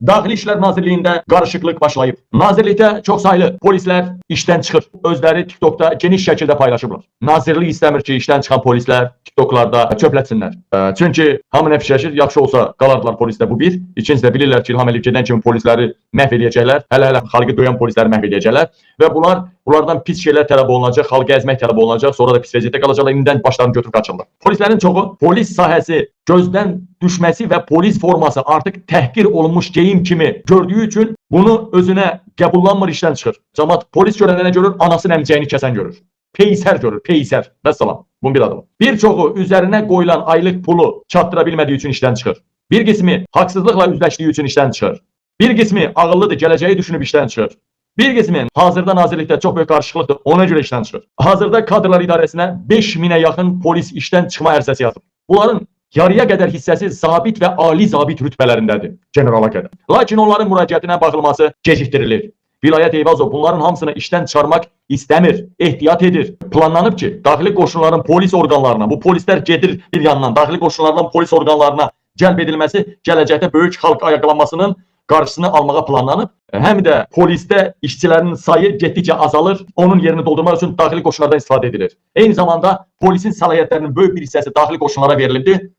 Daxili İşlər Nazirliyində qarışıqlıq başlayıb. Nazirlikdə çoxsaylı polislər işdən çıxır. Özləri TikTokda geniş şəkildə paylaşıblar. Nazirlik istəmir ki, işdən çıxan polislər TikToklarda çöplətsinlər. Çünki hamı nə fikirləşir, yaxşı olsa qalardılar polisdə, bu bir. İkincisi də bilirlər ki, İlham Əliyev gedən kimi polisləri məhv edəcəklər. Hələ xalqı döyən polisləri məhv edəcəklər və bunlardan pis şeylər tələb olunacaq, xalqı əzmək tələb olunacaq, sonra da pis vəziyyətdə qalacaqlar, indidən başlarını götürüb qaçırlar. Polislərin çoxu polis sahəsi gözdən düşməsi və polis forması artıq təhqir olunmuş geyim kimi gördüyü üçün bunu özünə qəbullanmır, işdən çıxır. Cəmaət polis görəndə nə görür? Anasının əmcəyini kəsən görür. Peysər görür, peysər. Vəssalam. Bunun bir adı var. Bir çoxu üzərinə qoyulan aylıq pulu çatdıra bilmədiyi üçün işdən çıxır. Bir qismi haqsızlıqla üzləşdiyi üçün işdən çıxır. Bir qismi ağıllıdır, gələcəyi düşünüb işdən çıxır. Bir qismi hazırda nazirlikdə çox böyük qarışıqlıqdır, ona görə işdən çıxır. Hazırda kadrlar idarəsinə 5000-ə yaxın polis işdən çıxma ərizəsi yazıb. Bunların yarıya qədər hissəsi zabit və ali zabit rütbələrindədir, generala qədər. Lakin onların müraciətinə baxılması gecikdirilir. Vilayət Eyvazov bunların hamısını işdən çıxarmaq istəmir, ehtiyat edir. Planlanıb ki, daxili qoşunların polis orqanlarına, bu polislər gedir bir yandan, daxili qoşunlardan polis orqanlarına cəlb edilməsi gələcəkdə böyük xalq ayaqlanmasının qarşısını almağa planlanıb. Həm də polisdə işçilərin sayı getdikcə azalır, onun yerini doldurmaq üçün daxili qoşunlardan istifadə edilir. Eyni zamanda polisin səlahiyyətlərinin böyük bir hissəsi daxili qoşunlara verilibdir.